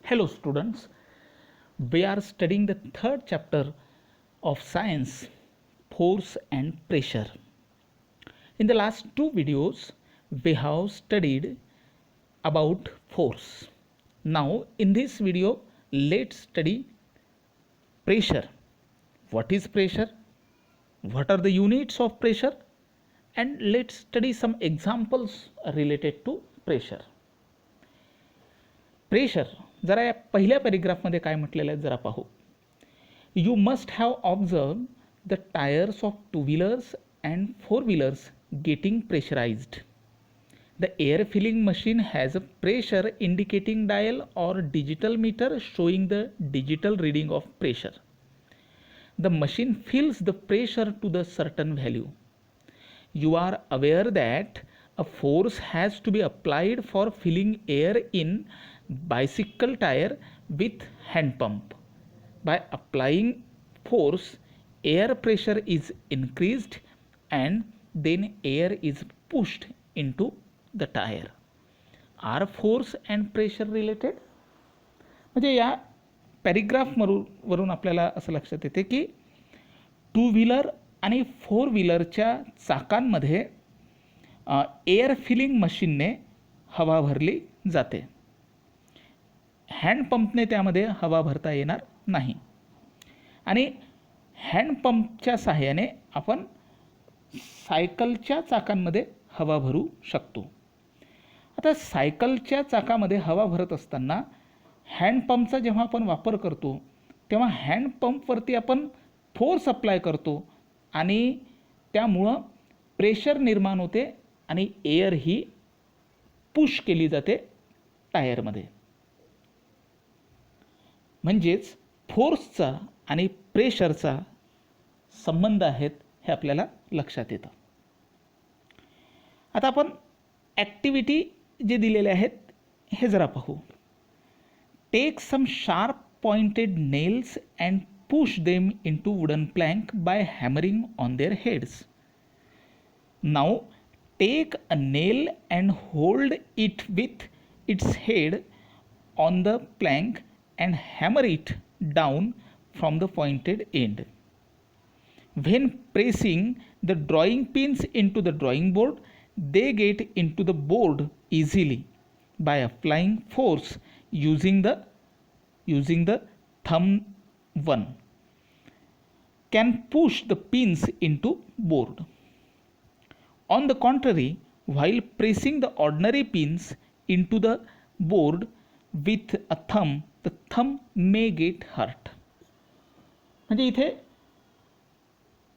Hello students, we are studying the third chapter of science, force and pressure. In the last two videos, we have studied about force. Now in this video, let's study pressure. What is pressure? What are the units of pressure? And let's study some examples related to pressure. Pressure जरा या पहिल्या पॅरेग्राफमध्ये काय म्हटलेलं आहे जरा पाहू. You must have observe the tyres of two wheelers and four wheelers getting pressurised. The air filling machine has a pressure indicating dial or digital meter showing the digital reading of pressure. The machine fills the pressure to the certain value. You are aware that a force has to be applied for filling air in bicycle tire with hand pump. By applying force, air pressure is increased and then air is pushed into the tire. Are force and pressure related? म्हणजे या paragraph वरून आपल्याला असं लक्षात येते की two wheeler आणि four व्हीलरच्या चाकांमध्ये air feeling मशीनने हवा भरली जाते. हँडपंपने त्यामध्ये हवा भरता येणार नाही आणि हँडपंपच्या सहाय्याने आपण सायकलच्या चाकांमध्ये हवा भरू शकतो. आता सायकलच्या चाकामध्ये हवा भरत असताना हँडपंपचा जेव्हा आपण वापर करतो तेव्हा हँडपंपवरती आपण फोर्स अप्लाय करतो आणि त्यामुळं प्रेशर निर्माण होते आणि एअर ही पुश केली जाते टायरमध्ये. म्हणजेच फोर्सचा आणि प्रेशरचा संबंध आहेत हे आपल्याला लक्षात येतं. आता आपण ॲक्टिव्हिटी जे दिलेले आहेत हे जरा पाहू. Take some sharp pointed nails and push them into wooden plank by hammering on their heads. Now take a nail and hold it with its head on the plank and hammer it down from the pointed end. When pressing the drawing pins into the drawing board, they get into the board easily by applying force using the thumb. One can push the pins into board. On the contrary, while pressing the ordinary pins into the board with a thumb, the thumb may get hurt. म्हणजे इथे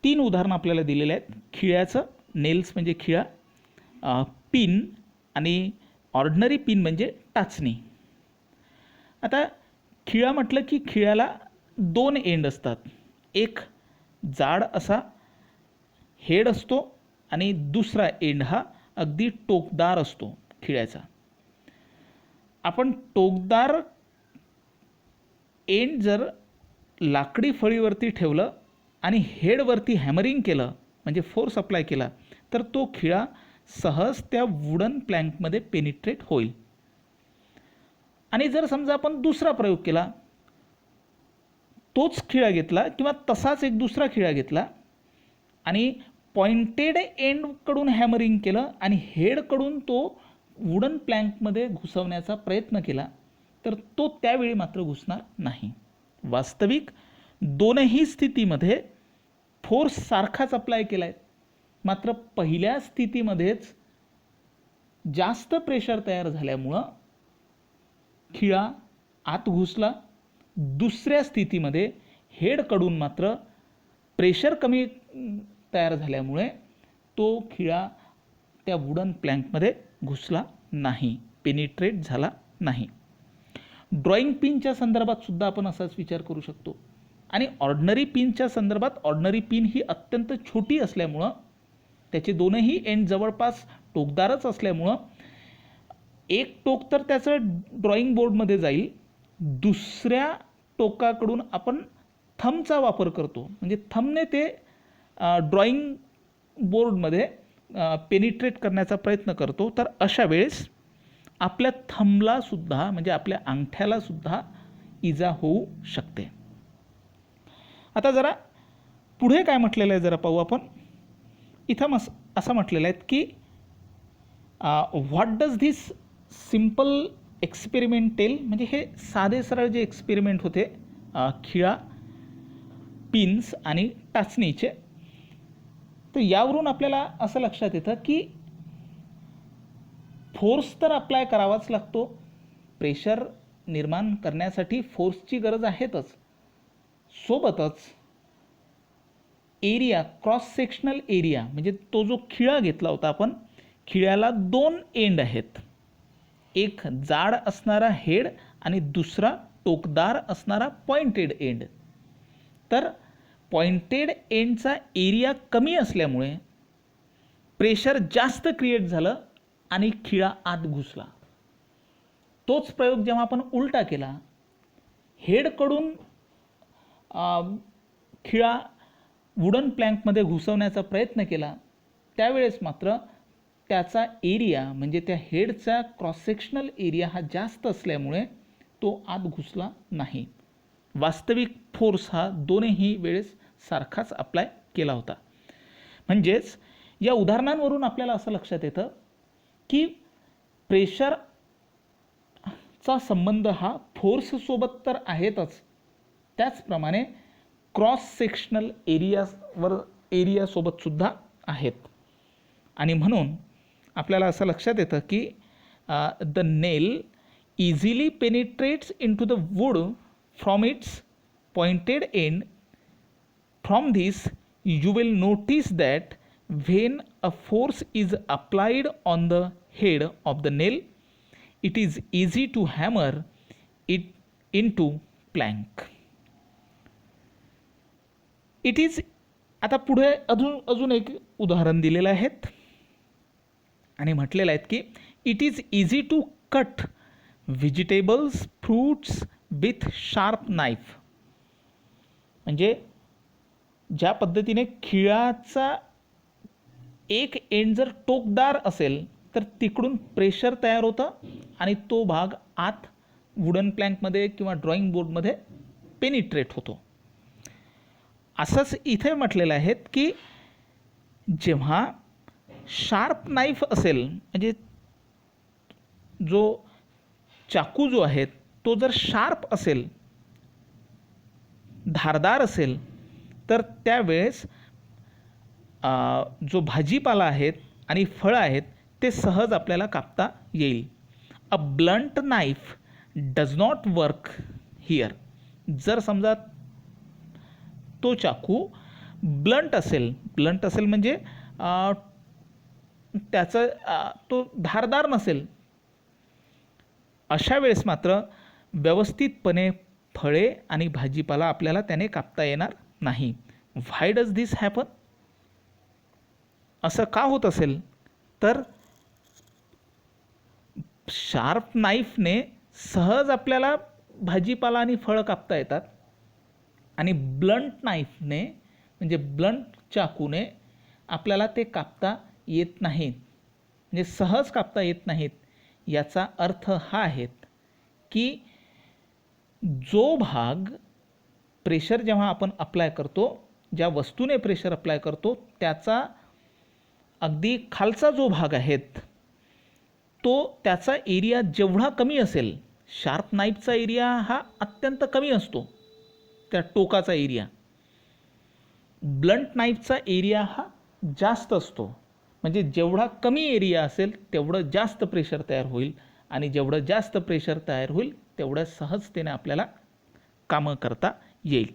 तीन उदाहरणं आपल्याला दिलेले आहेत. खिळ्याचं, nails म्हणजे खिळा, pin आणि ऑर्डिनरी पिन म्हणजे टाचणी. आता खिळा म्हटलं की खिळ्याला दोन एंड असतात. एक जाड असा हेड असतो आणि दुसरा एंड हा अगदी टोकदार असतो खिळ्याचा. आपण टोकदार एंड जर लाकडी फळीवरती ठेवलं आणि हेडवरती हॅमरिंग केलं म्हणजे फोर्स अप्लाय केला तर तो खिळा सहज त्या वुडन प्लँकमध्ये पेनिट्रेट होईल. आणि जर समजा आपण दुसरा प्रयोग केला, तोच खिळा घेतला किंवा तसाच एक दुसरा खिळा घेतला आणि पॉइंटेड एंडकडून हॅमरिंग केलं आणि हेडकडून तो वुडन प्लँकमध्ये घुसवण्याचा प्रयत्न केला तर तो त्यावेळी मात्र घुसणार नाही. वास्तविक दोनही स्थितीमध्ये फोर्स सारखाच अप्लाय केला आहे, मात्र पहिल्या स्थितीमध्येच जास्त प्रेशर तयार झाल्यामुळं खिळा आत घुसला. दुसऱ्या स्थितीमध्ये हेडकडून मात्र प्रेशर कमी तयार झाल्यामुळे तो खिळा त्या वुडन प्लँकमध्ये घुसला नाही, पेनिट्रेट झाला नाही. ड्रॉईंग पिनच्या संदर्भात सुद्धा आपण असाच विचार करू शकतो. आणि ऑर्डिनरी पिनच्या संदर्भात ऑर्डिनरी पिन ही अत्यंत छोटी असल्यामुळं त्याचे दोनही एंड जवळपास टोकदारच असल्यामुळं एक टोक तर त्याचं ड्रॉईंग बोर्डमध्ये जाईल, दुसऱ्या टोकाकडून आपण थंबचा वापर करतो म्हणजे थंबने ते ड्रॉईंग बोर्डमध्ये पेनिट्रेट करण्याचा प्रयत्न करतो. तर अशा वेळेस आपल्या थंबला सुद्धा म्हणजे आपल्या अंगठ्याला सुद्धा इजा होऊ शकते. आता जरा पुढे काय म्हटलेलं आहे जरा पाहू आपण. इथं असं म्हटलेलं आहे की what does this simple experiment tell, म्हणजे हे साधे सरळ जे एक्सपेरिमेंट होते खिळा, पिन्स आणि टाचणीचे, तर यावरून आपल्याला असं लक्षात येतं की फोर्स तर अप्लाय करावाच लागतो. प्रेशर निर्माण करण्यासाठी फोर्सची गरज आहेतच. सोबतच एरिया, क्रॉस सेक्शनल एरिया, म्हणजे तो जो खिळा घेतला होता आपण, खिळ्याला 2 एंड आहेत. एक जाड असणारा हेड आणि दुसरा टोकदार असणारा पॉइंटेड एंड. तर पॉइंटेड एंडचा एरिया कमी असल्यामुळे प्रेशर जास्त क्रिएट झालं आणि खिळा आत घुसला. तोच प्रयोग जेव्हा आपण उलटा केला, हेडकडून खिळा वुडन प्लँकमध्ये घुसवण्याचा प्रयत्न केला, त्यावेळेस मात्र त्याचा एरिया म्हणजे त्या हेडचा क्रॉस सेक्शनल एरिया हा जास्त असल्यामुळे तो आत घुसला नाही. वास्तविक फोर्स हा दोन्ही वेळेस सारखाच अप्लाय केला होता. म्हणजेच या उदाहरणांवरून आपल्याला असं लक्षात येतं की प्रेशरचा संबंध हा फोर्ससोबत तर आहेतच, त्याचप्रमाणे क्रॉस सेक्शनल एरियासोबतसुद्धा आहेत. आणि म्हणून आपल्याला असं लक्षात येतं की the nail easily penetrates into the wood from its pointed end. From this you will notice that when a force is applied on the head of the nail, it is easy to hammer it into plank. It is, आता पुढे अजून एक उदाहरण दिलेलं आहेत आणि म्हटलेलं आहे की it is easy to cut vegetables fruits with sharp knife. म्हणजे ज्या पद्धतीने खिळाचा एक एंड जर टोकदार असेल तर तिकडून प्रेशर तयार होतं आणि तो भाग आत वुडन प्लँकमध्ये किंवा ड्रॉइंग बोर्डमध्ये पेनिट्रेट होतो. असंच इथे म्हटलेलं आहे की जेव्हा शार्प नाईफ असेल, म्हणजे जो चाकू जो आहे तो जर शार्प असेल, धारदार असेल, तर त्यावेळेस जो भाजीपाला आहेत आणि फळं आहेत ते सहज आपल्याला कापता येईल. A blunt knife does not work here. जर समजा तो चाकू ब्लंट असेल म्हणजे त्याचं तो धारदार नसेल, अशा वेळेस मात्र व्यवस्थितपणे फळे आणि भाजीपाला आपल्याला त्याने कापता येणार नाही. व्हाय डज दिस हॅपन? असं का होत असेल? तर शार्प नाईफने सहज आपल्याला भाजीपाला आणि फळं कापता येतात आणि ब्लंट नाईफने म्हणजे ब्लंट चाकूने आपल्याला ते कापता येत नाहीत, म्हणजे सहज कापता येत नाहीत. याचा अर्थ हा आहे की जो भाग प्रेशर जेव्हा आपण अप्लाय करतो, ज्या वस्तूने प्रेशर अप्लाय करतो, त्याचा अगदी खालचा जो भाग आहे तो त्याचा एरिया जेवढा कमी असेल, शार्प नाईफचा एरिया हा अत्यंत कमी असतो, त्या टोकाचा एरिया. ब्लंट नाईफचा एरिया हा जास्त असतो. म्हणजे जेवढा कमी एरिया असेल तेवढं जास्त प्रेशर तयार होईल आणि जेवढं जास्त प्रेशर तयार होईल तेवढं सहजतेने आपल्याला कामं करता येईल.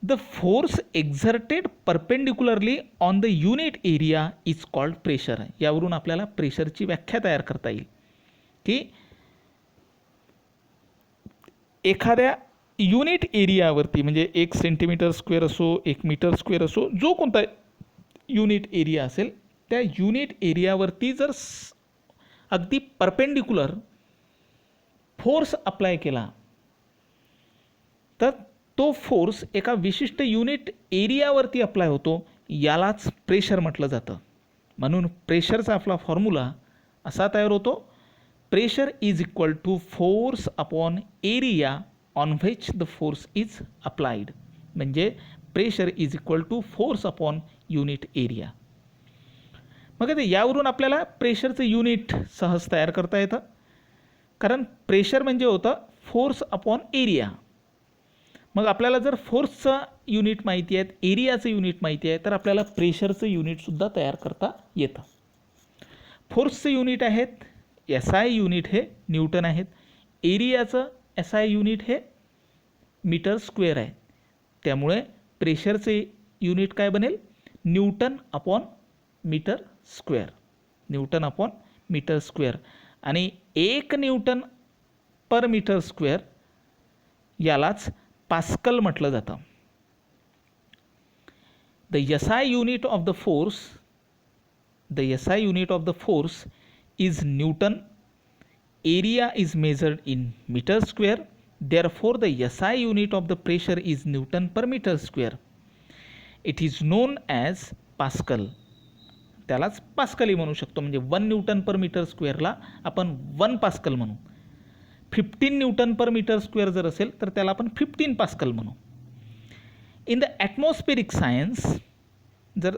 The force exerted perpendicularly on the unit area is called pressure. यावरून आपल्याला प्रेशरची व्याख्या तयार करता येईल की एखाद्या युनिट एरियावरती, म्हणजे 1 सेंटीमीटर स्क्वेअर असो, 1 मीटर स्क्वेअर असो, जो कोणता युनिट एरिया असेल, त्या युनिट एरियावरती जर अगदी परपेंडिक्युलर फोर्स अप्लाय केला तर तो फोर्स एका विशिष्ट युनिट एरियावरती अप्लाय होतो, यालाच प्रेशर म्हटलं जातं. म्हणून प्रेशरचा आपला फॉर्म्युला असा तयार होतो pressure is equal to force upon area on which the force is applied. म्हणजे pressure is equal to force upon unit area. मग आता यावरून आपल्याला प्रेशरचं युनिट सहज तयार करता येतं, कारण प्रेशर म्हणजे होतं फोर्स अपॉन एरिया. मग आपल्याला जर फोर्सचं युनिट माहिती आहेत, एरियाचं युनिट माहिती आहे, तर आपल्याला प्रेशरचं युनिटसुद्धा तयार करता येतं. फोर्सचं युनिट आहेत SI युनिट हे न्यूटन आहेत, एरियाचं SI युनिट हे मीटर स्क्वेअर आहे. त्यामुळे प्रेशरचे युनिट काय बनेल? Newton upon metre square. Newton upon metre square. आणि 1 न्यूटन पर मीटर स्क्वेअर यालाच पास्कल म्हटलं जातं. The SI unit of the force is Newton. Area is measured in meter square. Therefore, the SI unit of the pressure is Newton per meter square. It is known as Pascal. त्यालाच पास्कलही म्हणू शकतो. म्हणजे 1 newton per metre स्क्वेअरला आपण 1 pascal म्हणू. 15 Newton per metre square जर असेल तर त्याला आपण 15 पास्कल म्हणू. इन द ॲटमॉस्फेरिक सायन्स, जर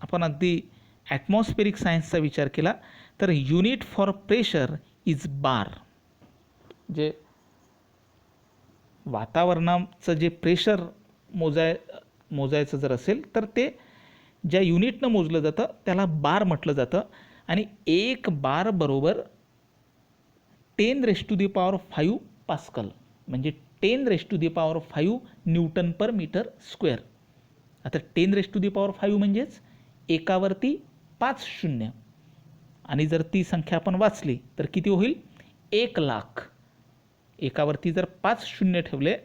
आपण अगदी ॲटमॉस्फेरिक सायन्सचा विचार केला तर युनिट फॉर प्रेशर इज बार. जे वातावरणाचं जे प्रेशर मोजायचं जर असेल तर ते ज्या युनिटनं मोजलं जातं त्याला बार म्हटलं जातं. आणि 1 बार बरोबर 10⁵ पास्कल, म्हणजे 10⁵ न्यूटन पर मीटर स्क्वेअर. आता 10⁵ म्हणजेच एकावरती 5 शून्य, आणि जर ती संख्या आपण वाचली तर किती होईल? 1,00,000. एकावरती जर 5 शून्य ठेवले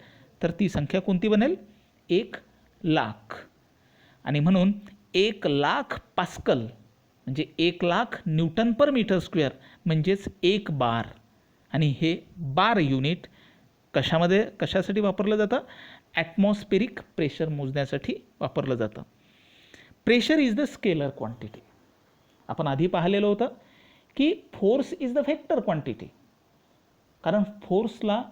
तर ती संख्या कोणती बनेल? 1,00,000. आणि म्हणून 1,00,000 पास्कल म्हणजे 1,00,000 न्यूटन पर मीटर स्क्वेअर म्हणजेच 1 बार. आणि हे बार युनिट कशासाठी वापरलं जातं? ॲटमॉस्फेरिक प्रेशर मोजण्यासाठी वापरलं जातं. Pressure is the scalar quantity. आपण आधी पाहिलेलं होतं की force is the vector quantity, कारण फोर्सला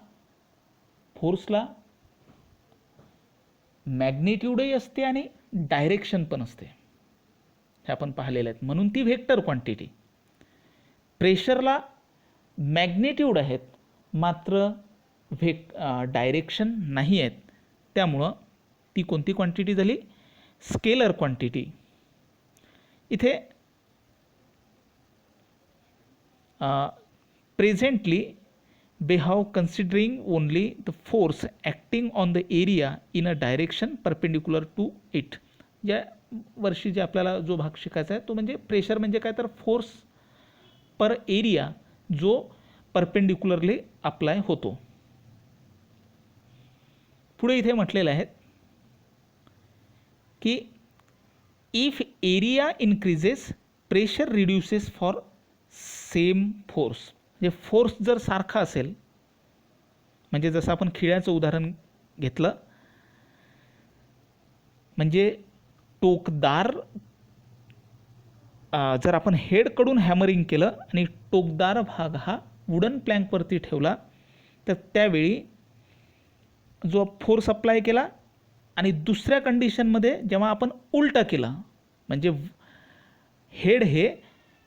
मॅग्निट्यूडही असते आणि डायरेक्शन पण असते, हे आपण पाहिलेलं आहे. म्हणून ती व्हेक्टर क्वांटिटी. प्रेशरला मॅग्निट्यूड आहेत मात्र डायरेक्शन नाही आहेत, त्यामुळं ती कोणती क्वांटिटी झाली? Scalar quantity. इथे presently behave considering only the force acting on the area in a direction perpendicular to it. या वर्षी जे आपल्याला जो भाग शिकायचा आहे तो म्हणजे प्रेशर म्हणजे काय तर फोर्स पर एरिया जो परपेंडिक्युलरली अप्लाय होतो. पुढे इथे म्हटलेलं आहे की if area increases pressure reduces for same force. म्हणजे फोर्स जर सारखा असेल, म्हणजे जसं आपण खिळ्याचं उदाहरण घेतलं, म्हणजे टोकदार जर आपण हेडकडून हॅमरिंग केलं आणि टोकदार भाग हा वुडन प्लँकवरती ठेवला तर त्यावेळी जो फोर्स अप्लाय केला आणि दुसऱ्या कंडिशनमध्ये जेव्हा आपण उलटा केला, म्हणजे हेड हे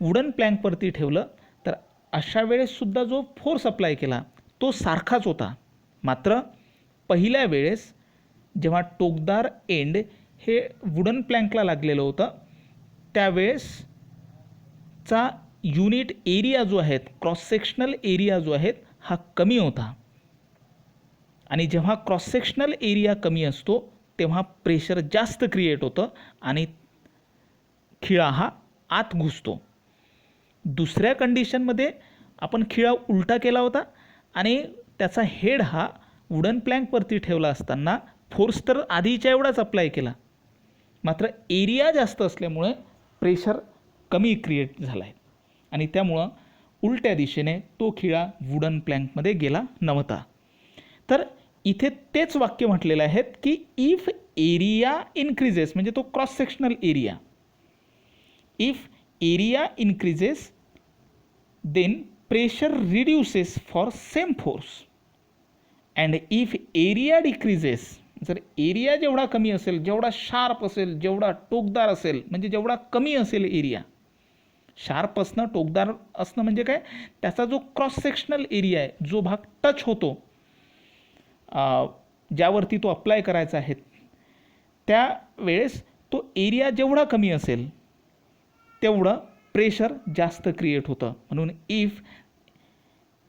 वुडन प्लँकवरती ठेवलं, तर अशा वेळेससुद्धा जो फोर्स अप्लाय केला तो सारखाच होता. मात्र पहिल्या वेळेस जेव्हा टोकदार एंड हे वुडन प्लँकला लागलेलं होतं त्यावेळेसचा युनिट एरिया जो आहे, क्रॉस सेक्शनल एरिया जो आहे हा कमी होता. आणि जेव्हा क्रॉस सेक्शनल एरिया कमी असतो तेव्हा प्रेशर जास्त क्रिएट होतं आणि खिळा हा आत घुसतो. दुसऱ्या कंडिशनमध्ये आपण खिळा उलटा केला होता आणि त्याचा हेड हा वुडन प्लँकवरती ठेवला असताना फोर्स तर आधीच्या एवढाच अप्लाय केला, मात्र एरिया जास्त असल्यामुळे प्रेशर कमी क्रिएट झाला आहे आणि त्यामुळं उलट्या दिशेने तो खिळा वुडन प्लँकमध्ये गेला नव्हता. तर इथे तेच वाक्य म्हटलेलं आहे की इफ एरिया इन्क्रीजेस, म्हणजे तो cross sectional area, if area increases then pressure reduces for same force and if area decreases, जर एरिया जेवढा कमी असेल, जेवढा शार्प असेल, जेवढा टोकदार असेल, म्हणजे जेवढा कमी असेल एरिया, शार्प असणं, टोकदार असणं म्हणजे काय, त्याचा जो क्रॉस सेक्शनल एरिया आहे, जो भाग टच होतो, ज्यावरती तो अप्लाय करायचा आहे, त्या वेळेस तो एरिया जेवढा कमी असेल तेवढं प्रेशर जास्त क्रिएट होतं. म्हणून if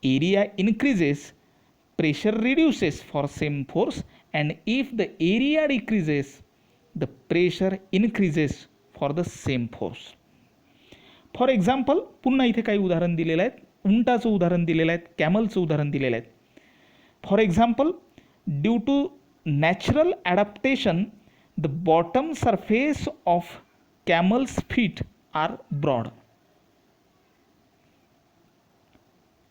area increases, pressure reduces for same force and if the area decreases, the pressure increases for the same force. For example, पुन्हा इथे काही उदाहरण दिलेलं आहेत. उंटाचं उदाहरण दिलेलं आहे, कॅमलचं उदाहरण दिलेलं आहे. For example, due to natural adaptation the bottom surface of camels feet are broad.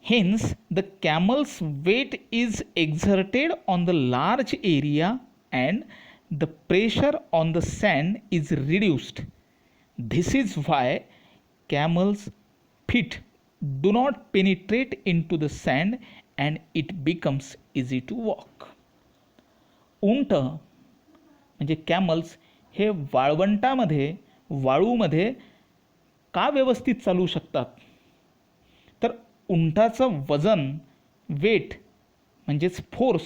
Hence, the camel's weight is exerted on the large area and the pressure on the sand is reduced. This is why camel's feet do not penetrate into the sand and it becomes easy to walk. उंट म्हणजे camels हे वाळवंटामध्ये, वाळूमध्ये का व्यवस्थित चालू शकतात? तर उंटाचं वजन, weight म्हणजेच फोर्स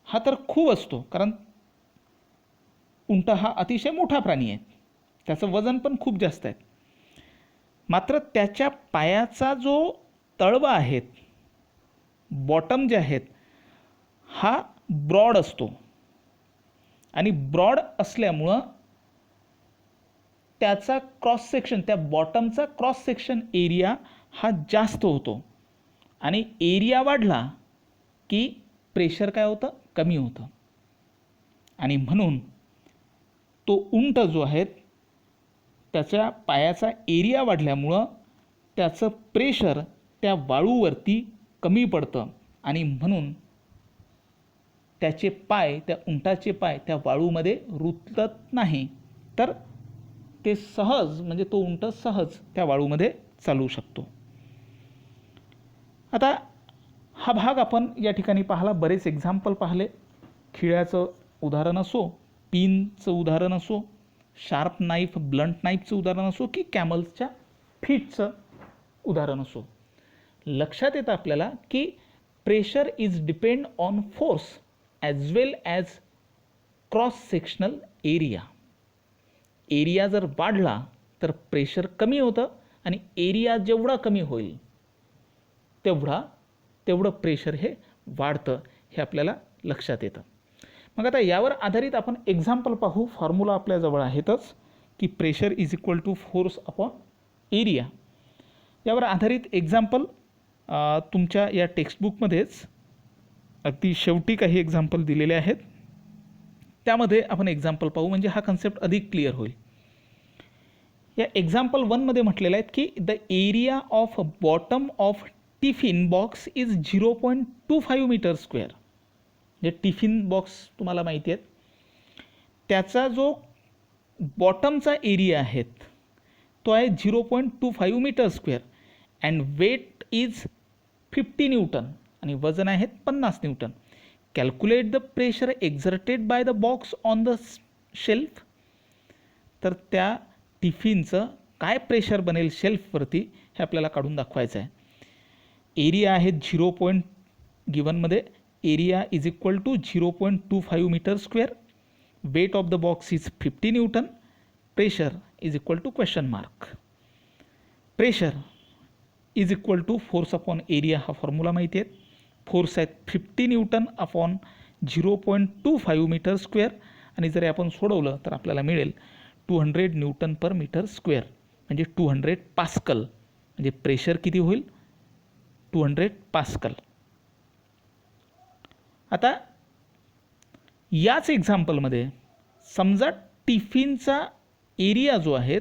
हा तर खूप असतो, कारण उंट हा अतिशय मोठा प्राणी आहे, त्याचं वजन पण खूप जास्त आहे. मात्र त्याच्या पायाचा जो तळवा आहेत, बॉटम जे आहेत, हा ब्रॉड असतो आणि ब्रॉड असल्यामुळं त्याचा क्रॉस सेक्शन, त्या बॉटमचा क्रॉस सेक्शन एरिया हा जास्त होतो आणि एरिया वाढला की प्रेशर काय होतं, कमी होतं. आणि म्हणून तो उंट जो आहे त्याच्या पायाचा एरिया वाढल्यामुळं त्याचं प्रेशर त्या वाळूवरती कमी पडतं आणि म्हणून त्याचे पाय, त्या उंटाचे पाय त्या वाळूमध्ये रुतत नाही, तर ते सहज, म्हणजे तो उंट सहज त्या वाळूमध्ये चालू शकतो. आता हा भाग आपण या ठिकाणी पाहला, बरेच एक्झाम्पल पाहिले. खिळ्याचं उदाहरण असो, पिनचं उदाहरण असो, शार्प नाईफ, ब्लंट नाईफचं उदाहरण असो, की कॅमल्सच्या फीटचं उदाहरण असो. लक्षात येतं आपल्याला की pressure is depend on force as well as cross sectional area. Area जर वाढला तर प्रेशर कमी होतं आणि एरिया जेवढा कमी होईल तेवढं प्रेशर हे वाढतं, हे आपल्याला लक्षात येतं. मग आता यावर आधारित आपण एक्झाम्पल पाहू. फॉर्म्युला आपल्याजवळ आहेतच की pressure is equal to force upon area. यावर आधारित एक्झाम्पल तुमच्या या टेक्स्टबुकमध्येच अगदी शेवटी काही एक्झाम्पल दिलेले आहेत, त्यामध्ये आपण एक्झाम्पल पाहू, म्हणजे हा कन्सेप्ट अधिक क्लिअर होईल. या एक्झाम्पल 1मध्ये म्हटलेलं आहे की the area of bottom of tiffin box is 0.25 metre square. जे टिफिन बॉक्स तुम्हाला माहिती आहेत, त्याचा जो बॉटमचा एरिया आहे तो आहे 0.25 metre square and weight is 50 newton आणि वजन आहे 50 newton. Calculate the pressure exerted by the box on the shelf. तर त्या टिफिनचं काय प्रेशर बनेल शेल्फवरती हे आपल्याला काढून दाखवायचं आहे. एरिया आहे 0. गिवनमध्ये area is equal to 0.25 metre square. Weight of the box is 50 newton. Pressure is equal to question mark. Pressure is equal to force upon area, हा फॉर्म्युला माहिती आहे. फोर्स आहेत 50 न्यूटन अपॉन 0.25 मीटर स्क्वेअर आणि जर आपण सोडवलं तर आपल्याला मिळेल 200 न्यूटन पर मीटर स्क्वेअर, म्हणजे 200 पास्कल. म्हणजे प्रेशर किती होईल, 200 पास्कल. आता याच एक्झाम्पलमध्ये समजा टिफिनचा एरिया जो आहे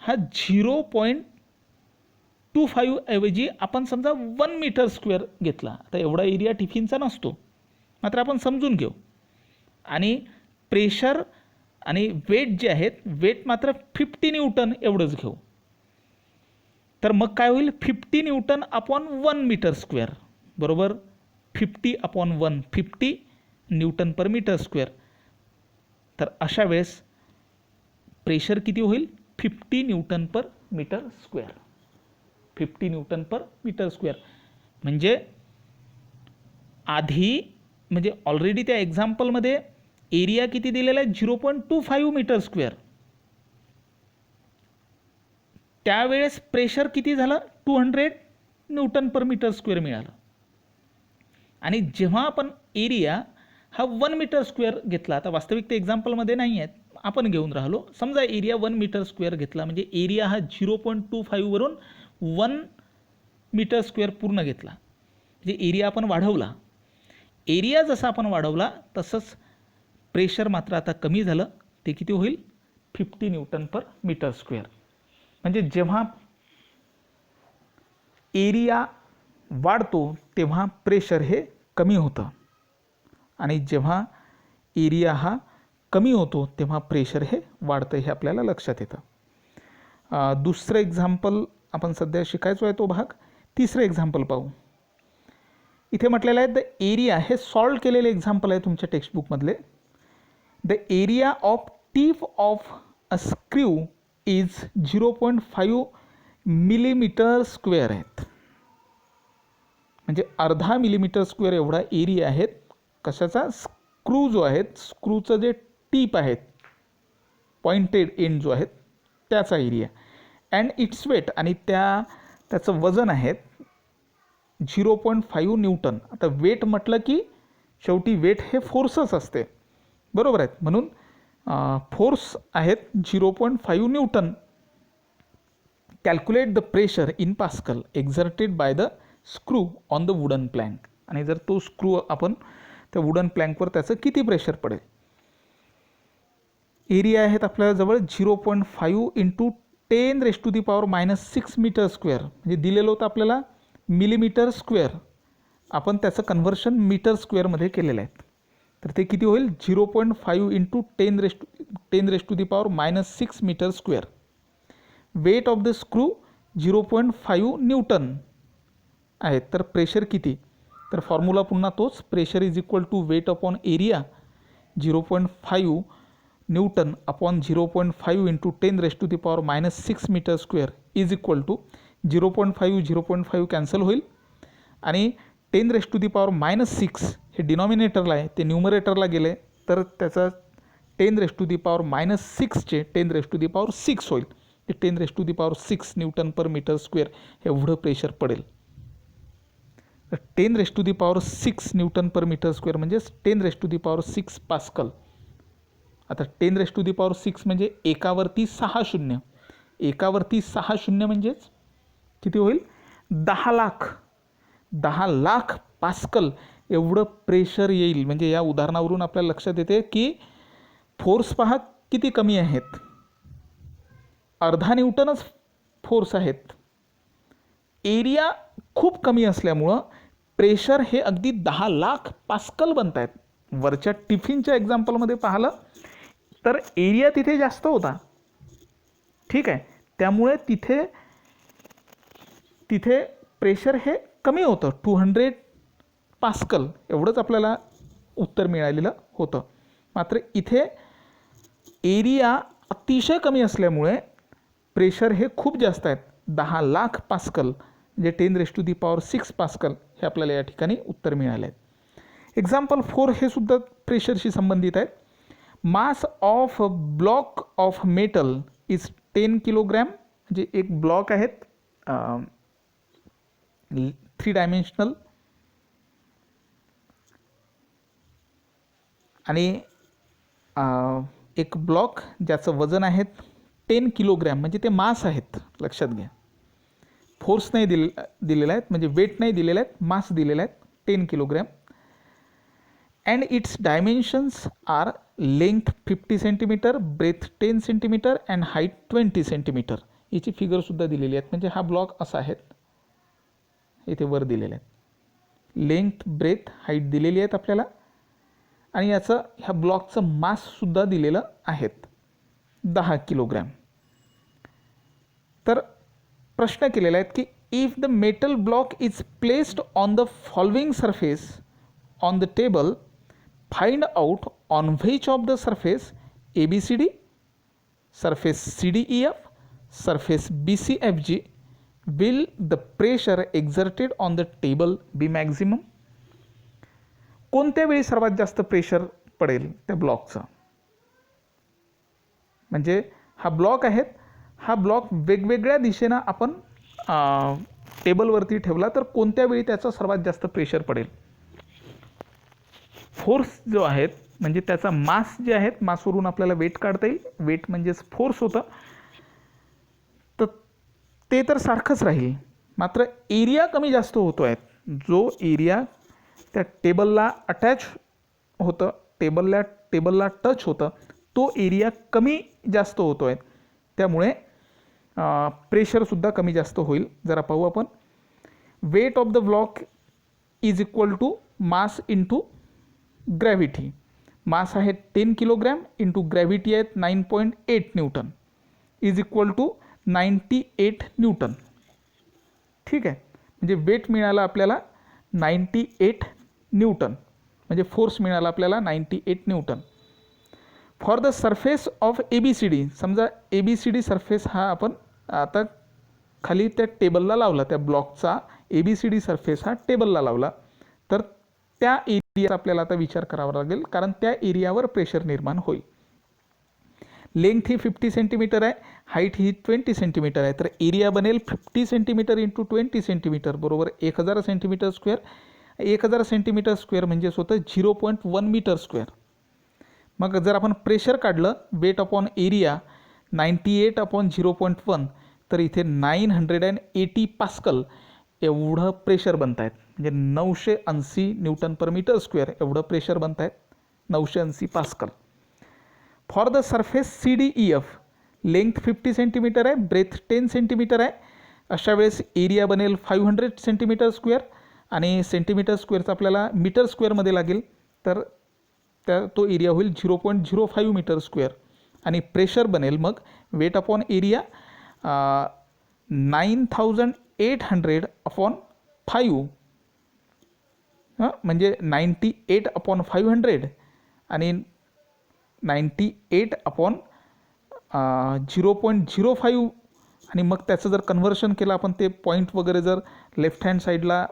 हा 0.25 ऐवजी आपण समजा 1 मीटर स्क्वेअर घेतला. आता एवढा एरिया टिफिनचा नसतो, मात्र आपण समजून घेऊ. आणि प्रेशर आणि वेट जे आहेत, वेट मात्र 50 न्यूटन एवढंच घेऊ. तर मग काय होईल 50 न्यूटन अपॉन 1 मीटर स्क्वेअर बरोबर 50 upon 1 50 Newton per metre square. तर अशा वेळेस प्रेशर किती होईल 50 Newton per metre square 50 Newton per metre square. म्हणजे आधी म्हणजे ऑलरेडी त्या एक्झाम्पलमध्ये एरिया किती दिलेला आहे 0.25 मीटर स्क्वेअर. त्यावेळेस प्रेशर किती झालं 200 न्यूटन पर मीटर स्क्वेअर मिळालं. आणि जेव्हा आपण एरिया हा 1 मीटर स्क्वेअर घेतला, आता वास्तविक ते एक्झाम्पलमध्ये नाही आहेत आपण घेऊन राहिलो, समजा एरिया 1 मीटर स्क्वेअर घेतला म्हणजे एरिया हा 0.25 वरून 1 मीटर स्क्वेअर पूर्ण घेतला म्हणजे एरिया आपण वाढवला. एरिया जसा आपण वाढवला तसंच प्रेशर मात्र आता कमी झालं, ते किती होईल 50 न्यूटन पर मीटर स्क्वेअर. म्हणजे जेव्हा एरिया वाढतो तेव्हा प्रेशर हे कमी होतं आणि जेव्हा एरिया हा कमी होतो तेव्हा प्रेशर हे वाढतं, हे आपल्याला लक्षात येतं. दुसरं एक्झाम्पल आपण सध्या शिकायचो आहे तो भाग. तिसरं एक्झाम्पल पाहू. इथे म्हटलेलं आहे द एरिया, हे सॉल्व केलेले एक्झाम्पल आहे तुमच्या टेक्स्टबुकमधले. The area of tip of a screw is 0.5 millimetre square आहेत. म्हणजे 0.5 मिलीमीटर स्क्वेअर एवढा एरिया आहेत कशाचा स्क्रू जो आहे स्क्रूचं जे टीप आहेत पॉइंटेड एंड जो आहे त्याचा एरिया. अँड इट्स वेट, आणि त्याचं वजन आहे 0.5 न्यूटन. आता वेट म्हटलं की शेवटी वेट हे फोर्सच असते बरोबर आहेत, म्हणून फोर्स आहेत 0.5 Newton. Calculate the pressure in pascal exerted by the screw on the wooden plank. आणि जर तो स्क्रू आपण त्या वुडन प्लँकवर त्याचं किती प्रेशर पडेल. एरिया आहेत आपल्याजवळ 0.5 इंटू 10⁻⁻6 मीटर स्क्वेअर, म्हणजे दिलेलं होतं आपल्याला मिलीमीटर स्क्वेअर, आपण त्याचं कन्व्हर्शन मीटर स्क्वेअरमध्ये केलेलं आहे. तर ते किती होईल 0.5 into 10⁻⁻6 metre square. Weight of the screw 0.5 newton आहेत. तर प्रेशर किती, तर फॉर्म्युला पुन्हा तोच, pressure is equal to weight upon area 0.5 newton upon 0.5 into 10⁻⁻6 metre square is equal to 0.5 cancel होईल आणि 10⁻⁻6 हे डिनॉमिनेटरला आहे ते न्यूमरेटरला गेले तर त्याचा 10⁻⁻6चे 10⁻6 होईल. ते 10⁻6 न्यूटन पर मीटर स्क्वेअर एवढं प्रेशर पडेल. 10⁻6 न्यूटन पर मीटर स्क्वेअर म्हणजे 10⁻6 पास्कल. आता 10⁻6 म्हणजे एकावरती 6 शून्य, एकावरती 6 शून्य म्हणजेच किती होईल 10 लाख पास्कल एवढं प्रेशर येईल. म्हणजे या उदाहरणावरून आपल्याला लक्षात येते की फोर्स पहा किती कमी आहेत, 0.5 न्यूटनच फोर्स आहेत. एरिया खूप कमी असल्यामुळं प्रेशर हे अगदी 10 लाख पास्कल बनत आहेत. वरच्या टिफिनच्या एक्झाम्पलमध्ये पाहिलं तर एरिया तिथे जास्त होता, ठीक आहे, त्यामुळे तिथे प्रेशर हे कमी होतं 200 पास्कल एवढंच आपल्याला उत्तर मिळालेलं होतं. मात्र इथे एरिया अतिशय कमी असल्यामुळे प्रेशर हे खूप जास्त आहेत 10 लाख पास्कल म्हणजे 10⁻6 पास्कल हे आपल्याला या ठिकाणी उत्तर मिळाले आहे. एक्झाम्पल 4 हे सुद्धा प्रेशरशी संबंधित आहे. Mass of block of metal is 10 kilogram. म्हणजे एक ब्लॉक आहेत 3 डायमेन्शनल आणि एक ब्लॉक ज्याचं वजन आहे 10 किलोग्रॅम म्हणजे ते मास आहेत, लक्षात घ्या. फोर्स नाही दिलेला आहेत म्हणजे वेट नाही दिलेला आहेत, मास दिलेला आहेत 10 kilogram. And its dimensions are length 50 centimetre, breadth 10 centimetre and height 20 centimetre. याची फिगरसुद्धा दिलेली आहेत. म्हणजे हा ब्लॉक असा आहेत, इथे वर दिलेले आहेत. लेंथ ब्रेथ हाईट दिलेली आहेत आपल्याला आणि याचं ह्या ब्लॉकचं माससुद्धा दिलेलं आहेत 10 किलोग्रॅम. तर प्रश्न केलेला आहे की if the metal block is placed on the following surface on the table, find out on which of the surface ABCD, surface CDEF, surface BCFG will the pressure exerted on the table be maximum. कोणत्या वेळी सर्वात जास्त pressure पडेल त्या ब्लॉकचा? म्हणजे हा block आहेत, हा ब्लॉक वेगवेगळ्या दिशेनं आपण टेबलवरती ठेवला तर कोणत्या वेळी त्याचा सर्वात जास्त प्रेशर पडेल? फोर्स जो आहेत म्हणजे त्याचा मास जे आहेत, मासवरून आपल्याला वेट काढता येईल, वेट म्हणजेच फोर्स होतं, तर ते तर सारखंच राहील, मात्र एरिया कमी जास्त होतो आहे. जो एरिया त्या टेबलला अटॅच होतं, टेबलला टच होतं, तो एरिया कमी जास्त होतो आहे, त्यामुळे प्रेशरसुद्धा कमी जास्त होईल. जरा पाहू आपण. Weight of the block is equal to mass into gravity. Mass आहे 10 किलोग्रॅम इंटू ग्रॅव्हिटी आहेत 9.8 newton is equal to 98 newton. ठीक आहे, म्हणजे वेट मिळालं आपल्याला 98 न्यूटन, म्हणजे फोर्स मिळाला आपल्याला 98 Newton. For the surface of ABCD, समजा ABCD सरफेस हा आपण आता खाली त्या टेबलला लावला, त्या ब्लॉकचा ABCD सरफेस हा टेबलला लावला, तर त्या एरियाचा आपल्याला आता विचार करावा लागेल, कारण त्या एरियावर प्रेशर निर्माण होईल. लेंथ ही 50 सेंटीमीटर आहे, हाईट ही 20 सेंटीमीटर आहे, तर एरिया बनेल 50 सेंटीमीटर इंटू 20 सेंटीमीटर बरोबर 1000 सेंटीमीटर स्क्वेअर. 1000 सेंटीमीटर स्क्वेअर म्हणजे होतं 0.1 मीटर स्क्वेअर. मग जर आपण प्रेशर काढलं वेट अपॉन एरिया 98 अपॉन 0.1, तर इथे 980 पास्कल एवढं प्रेशर बनत आहेत, म्हणजे 980 न्यूटन पर मीटर स्क्वेअर एवढं प्रेशर बनत आहेत, 980 pascal. For the surface CDEF, length 50 centimetre आहे, ब्रेथ 10 सेंटीमीटर आहे, अशा वेळेस एरिया बनेल 500 सेंटीमीटर स्क्वेअर आणि सेंटीमीटर स्क्वेअरचा आपल्याला मीटर स्क्वेअरमध्ये लागेल, तर तो एरिया होईल 0.05 मीटर स्क्वेअर. आणि प्रेशर बनेल मग वेट अपॉन एरिया 9800 अपॉन 5, म्हणजे 98 अपॉन 500 आणि 98 अपॉन 0.05, आणि मग त्याचं जर कन्व्हर्शन केलं आपण, ते पॉईंट वगैरे जर लेफ्ट हँड साईडला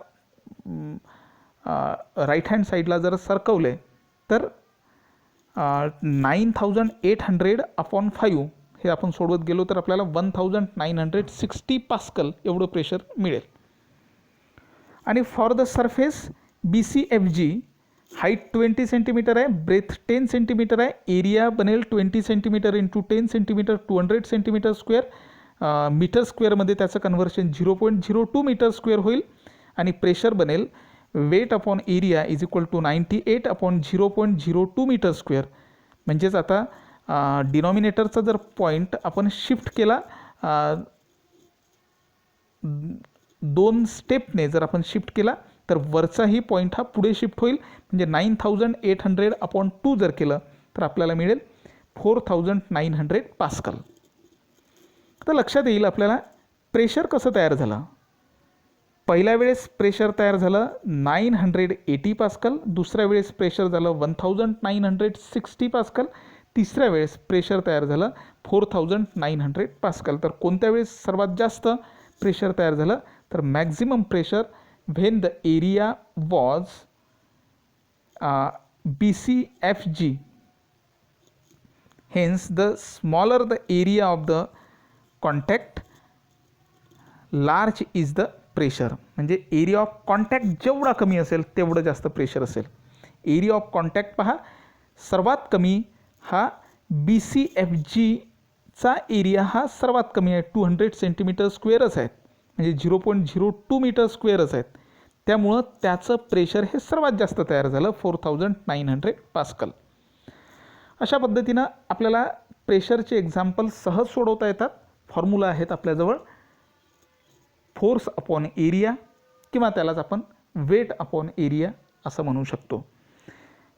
राईट हँड साईडला जर सरकवले तर 9800 अपॉन 5 हे आपण सोडवत गेलो तर आपल्याला 1960 पास्कल एवढं प्रेशर मिळेल. आणि for the surface BCFG, height 20 centimetre आहे, ब्रेथ 10 सेंटीमीटर आहे, एरिया बनेल 20 centimetre into 10 centimetre 200 centimetre square, metre स्क्वेअरमध्ये त्याचं कन्व्हर्शन 0.02 मीटर स्क्वेअर होईल. आणि प्रेशर बनेल weight upon area is equal to 98 upon 0.02 metre square. म्हणजेच आता डिनॉमिनेटरचा जर पॉईंट आपण शिफ्ट केला 2 स्टेपने जर आपण शिफ्ट केला तर वरचाही पॉईंट हा पुढे शिफ्ट होईल, म्हणजे 9800 अपॉन 2 जर केलं तर आपल्याला मिळेल 4900 पास्कल. तर लक्षात येईल आपल्याला प्रेशर कसं तयार झालं. पहिल्या वेळेस प्रेशर तयार झालं 980 पास्कल, दुसऱ्या वेळेस प्रेशर झालं 1960 पास्कल, तिसऱ्या वेळेस प्रेशर तयार झालं 4900 पास्कल. तर कोणत्या वेळेस सर्वात जास्त प्रेशर तयार झालं, तर maximum pressure when the area was BCFG, hence the smaller the area of the contact large is the pressure. म्हणजे एरिया ऑफ कॉन्टॅक्ट जेवढा कमी असेल तेवढं जास्त प्रेशर असेल. एरिया ऑफ कॉन्टॅक्ट पहा, सर्वात कमी हा BCFGचा एरिया हा सर्वात कमी आहे, 200 सेंटीमीटर स्क्वेअरच आहेत, म्हणजे 0.02 मीटर स्क्वेअरच आहेत, त्यामुळं त्याचं प्रेशर हे सर्वात जास्त तयार झालं 4900 पास्कल. अशा पद्धतीनं आपल्याला प्रेशरचे एक्झाम्पल सहज सोडवता येतात. फॉर्म्युला आहेत आपल्याजवळ, फोर्स अपॉन एरिया किंवा त्यालाच आपण वेट अपॉन एरिया असं म्हणू शकतो.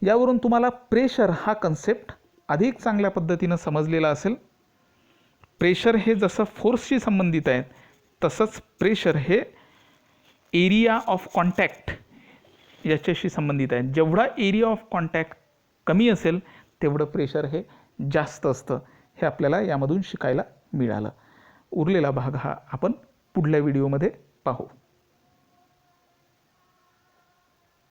यावरून तुम्हाला प्रेशर हा कन्सेप्ट अधिक चांगल्या पद्धतीनं समजलेला असेल. प्रेशर हे जसं फोर्सशी संबंधित आहे तसंच प्रेशर हे एरिया ऑफ कॉन्टॅक्ट याच्याशी संबंधित आहे. जेवढा एरिया ऑफ कॉन्टॅक्ट कमी असेल तेवढं प्रेशर हे जास्त असतं. हे आपल्याला यामधून शिकायला मिळालं. उरलेला भाग हा आपण पुढल्या व्हिडिओमध्ये पाहू.